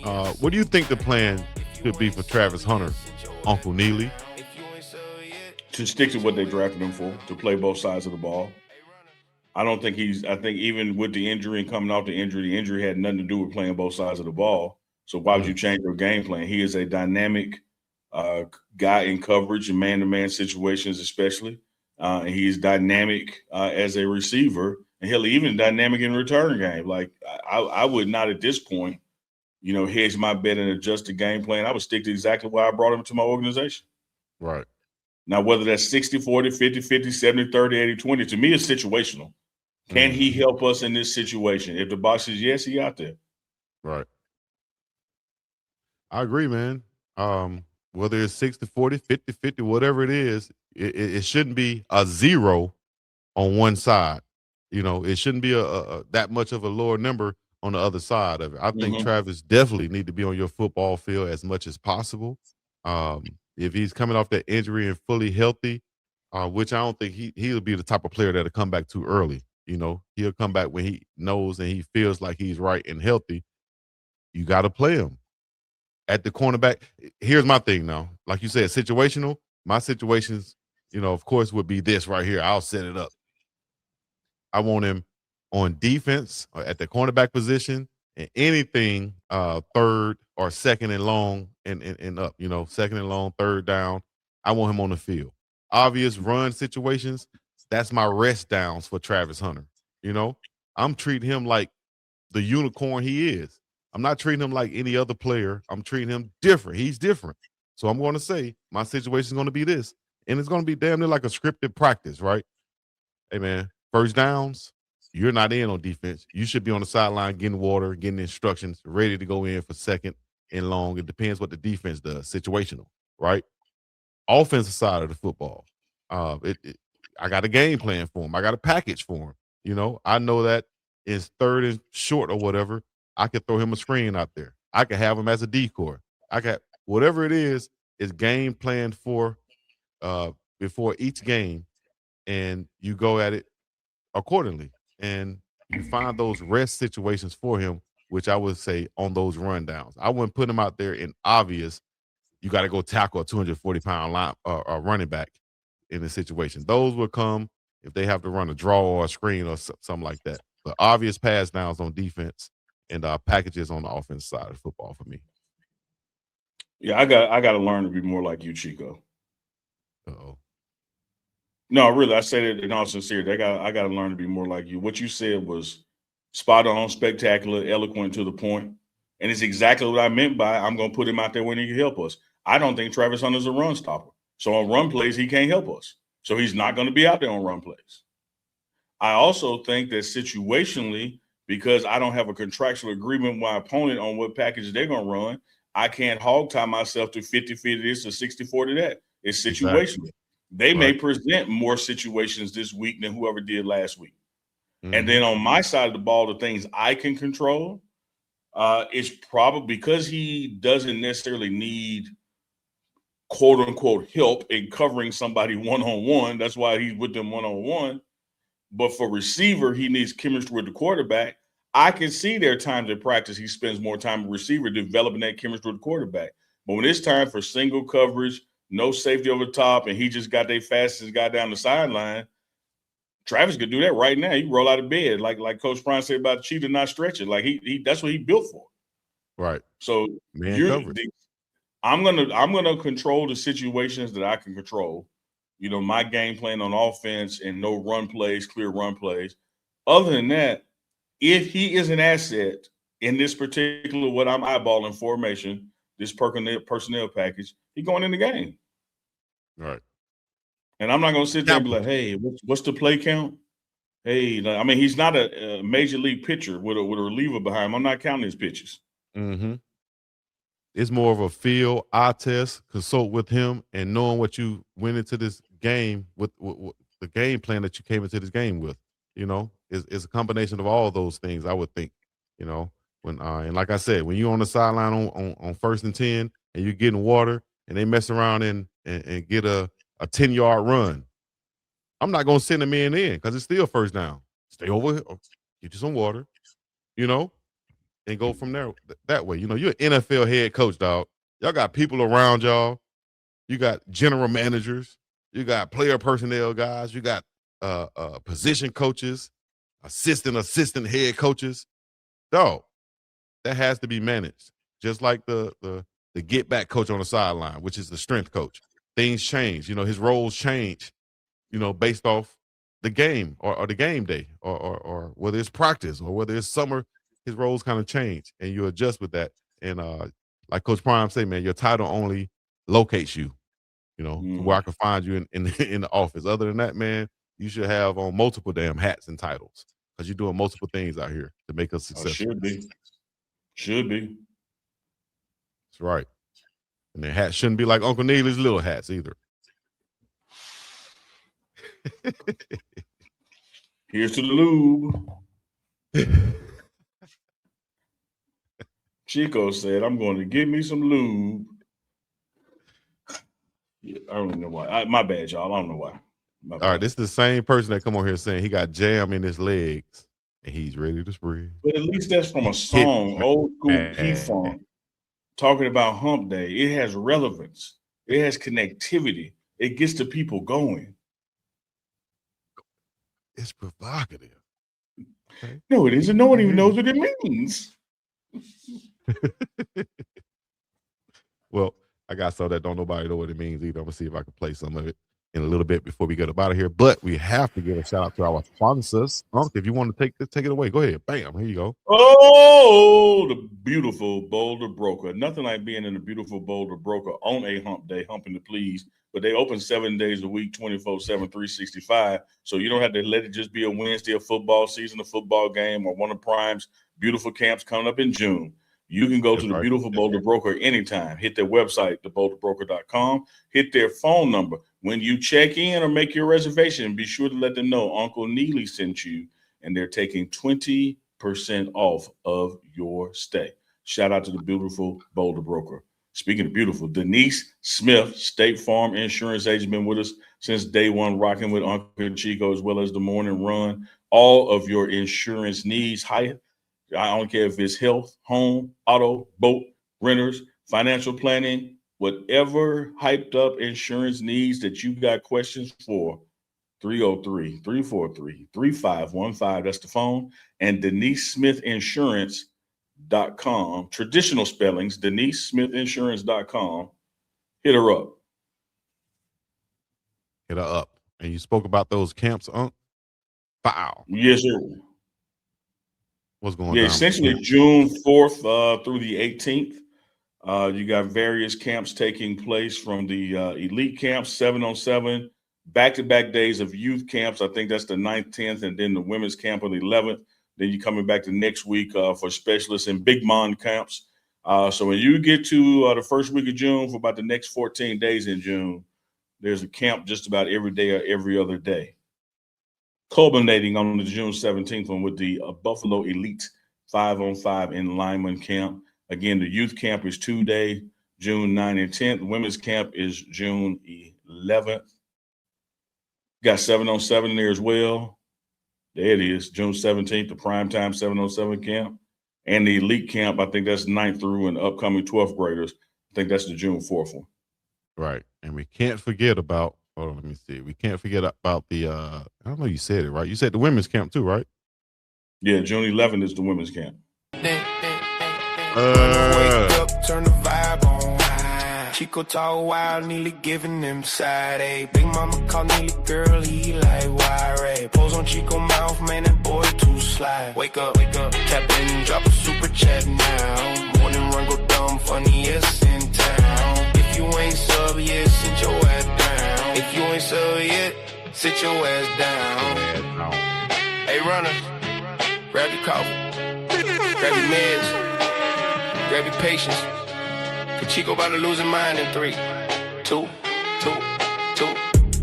What do you think the plan should be for Travis Hunter, Uncle Neely? To stick to what they drafted him for, to play both sides of the ball. I don't think he's. I think even with the injury and coming off the injury had nothing to do with playing both sides of the ball. So why would you Mm, change your game plan? He is a dynamic uh, guy in coverage and man-to-man situations, especially. And he's dynamic as a receiver, and he'll even dynamic in return game. Like I would not at this point, hedge my bet and adjust the game plan. I would stick to exactly why I brought him to my organization. right. Now, whether that's 60-40, 50-50, 70-30, 80-20, to me, it's situational. Can he Hmm. help us in this situation? If the box says yes, he out there. Right. I agree, man. Whether it's 60-40, 50-50, whatever it is, it shouldn't be a zero on one side. It shouldn't be a that much of a lower number on the other side of it. I think Hmm. Travis definitely need to be on your football field as much as possible. If he's coming off that injury and fully healthy, which I don't think he'll be the type of player that'll come back too early. He'll come back when he knows and he feels like he's right and healthy. You got to play him at the cornerback. Here's my thing now. Like you said, situational. My situations, of course, would be this right here. I'll set it up. I want him on defense or at the cornerback position and anything third or second and long and up, second and long, third down. I want him on the field. Obvious run situations, that's my rest downs for Travis Hunter. You know, I'm treating him like the unicorn he is. I'm not treating him like any other player. I'm treating him different. He's different. So I'm going to say my situation is going to be this, and it's going to be damn near like a scripted practice, right? Hey man, first downs, you're not in on defense. You should be on the sideline getting water, getting instructions, ready to go in for second and long. It depends what the defense does, situational, right? Offensive side of the football. I got a game plan for him. I got a package for him. I know that is third and short or whatever. I could throw him a screen out there. I could have him as a decoy. I got whatever it is game planned for uh before each game, and you go at it accordingly. And you find those rest situations for him, which I would say on those rundowns. I wouldn't put him out there in obvious. You got to go tackle a 240-pound line running back in a situation. Those will come if they have to run a draw or a screen or something like that. But obvious pass downs on defense and packages on the offense side of football for me. Yeah, I got to learn to be more like you, Chico. Uh-oh. No, really, I say that in all sincerity. I got to learn to be more like you. What you said was spot on, spectacular, eloquent to the point, and it's exactly what I meant by I'm going to put him out there when he can help us. I don't think Travis Hunter's a run stopper, so on run plays he can't help us. So he's not going to be out there on run plays. I also think that situationally, because I don't have a contractual agreement with my opponent on what package they're going to run, I can't hog tie myself to 50-50 this or 60-40 that. It's Exactly. situational. They may Right. present more situations this week than whoever did last week. And Mm-hmm. then on my side of the ball, the things I can control, is probably because he doesn't necessarily need quote unquote help in covering somebody one on one. That's why he's with them one on one. But for receiver, he needs chemistry with the quarterback. I can see there are times in practice he spends more time with receiver developing that chemistry with the quarterback. But when it's time for single coverage, no safety over the top, and he just got their fastest guy down the sideline, Travis could do that right now. He roll out of bed, like Coach Prime said about Cheetah not stretching. Like he that's what he built for. Right. So Man you're coverage. I'm gonna control the situations that I can control. My game plan on offense and no run plays, clear run plays. Other than that, if he is an asset in this particular what I'm eyeballing formation, this personnel package, he going in the game. Right. And I'm not gonna sit there and be Tampa. like, hey, what's the play count? Hey, I mean, he's not a major league pitcher with a reliever behind him. I'm not counting his pitches. Mm-hmm. It's more of a feel, eye test, consult with him, and knowing what you went into this game with the game plan that you came into this game with. Is a combination of all those things. I would think. You know, when and like I said, when you're on the sideline on 1st and 10, and you're getting water, and they mess around and get a 10-yard run, I'm not gonna send them in because it's still first down. Stay over here, get you some water. You know, and go from there that way. You know, you're an NFL head coach, dog. Y'all got people around y'all. You got general managers. You got player personnel guys. You got position coaches, assistant head coaches. Dog, that has to be managed. Just like the get back coach on the sideline, which is the strength coach. Things change. You know, his roles change, you know, based off the game or the game day or whether it's practice or whether it's summer, his roles kind of change and you adjust with that. And like Coach Prime say, man, your title only locates you, you know, to where I can find you in the office. Other than that, man, you should have on multiple damn hats and titles because you're doing multiple things out here to make us successful. Should be. That's right. And their hats shouldn't be like Uncle Neely's little hats either. Here's to the lube. Chico said, I'm going to get me some lube. Yeah, I don't know why. My bad, y'all. I don't know why. All right, this is the same person that come on here saying he got jam in his legs and he's ready to spread. But at least that's from a song, old school P-Funk, talking about Hump Day. It has relevance. It has connectivity. It gets the people going. It's provocative. Okay. No, it isn't. No one even knows what it means. Well, I got some that don't nobody know what it means either. I'm gonna see if I can play some of it in a little bit before we get up out of here. But we have to give a shout out to our sponsors. If you want to take it away, go ahead. Bam, here you go. Oh, the beautiful Boulder Broker. Nothing like being in a beautiful Boulder Broker on a hump day, humping the please. But they open 7 days a week, 24/7, 365. So you don't have to let it just be a Wednesday of football season, a football game, or one of Prime's beautiful camps coming up in June. You can go to the beautiful Boulder Broker anytime. Hit their website, theboulderbroker.com. Hit their phone number. When you check in or make your reservation, be sure to let them know Uncle Neely sent you, and they're taking 20% off of your stay. Shout out to the beautiful Boulder Broker. Speaking of beautiful, Denise Smith, State Farm Insurance Agent, been with us since day one, rocking with Uncle Chico as well as the morning run. All of your insurance needs, I don't care if it's health, home, auto, boat, renters, financial planning, whatever hyped up insurance needs that you got questions for, 303-343-3515. That's the phone. And Denise Smith Insurance.com. Traditional spellings, DeniseSmithInsurance.com. Hit her up. Hit her up. And you spoke about those camps, Unc? Wow. Yes, sir. What's going on? Essentially June 4th through the 18th. You got various camps taking place from the elite camps, 7-on-7, back-to-back days of youth camps. I think that's the 9th, 10th, and then the women's camp on the 11th. Then you're coming back to next week for specialists in Big Mon camps. So when you get to the first week of June, for about the next 14 days in June, there's a camp just about every day or every other day. Culminating on the June 17th one with the Buffalo Elite 5-on-5 in Lyman camp. Again, the youth camp is 2 day, June 9 and 10th. The women's camp is June 11th. Got 7-on-7 in there as well. There it is, June 17th, the primetime 7-on-7 camp. And the elite camp, I think that's 9th through and upcoming 12th graders. I think that's the June 4th one. Right. And we can't forget about, hold on, let me see. We can't forget about the, I don't know, you said it, right? You said the women's camp too, right? Yeah, June 11th is the women's camp. Wake up, turn the vibe on. Chico talk wild, Neely giving them side A. Big mama call Neely girl, he like wire. Pose on Chico mouth, man, that boy too sly. Wake up, tap in, drop a super chat now. Morning run go dumb, funniest in town. If you ain't sub yet, sit your ass down. If you ain't sub yet, sit your ass down. Hey runners, grab your coffee, grab your meds, grab your patience. Chico about to lose his mind in 3, 2, 2, 2.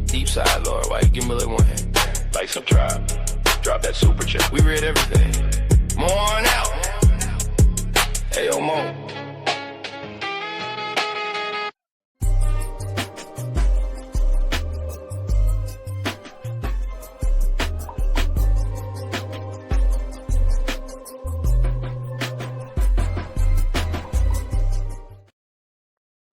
Deep side, Lord, why you give me a little one hand? Like some tribe, drop that super check. We read everything. More on out. Hey, yo, Mo.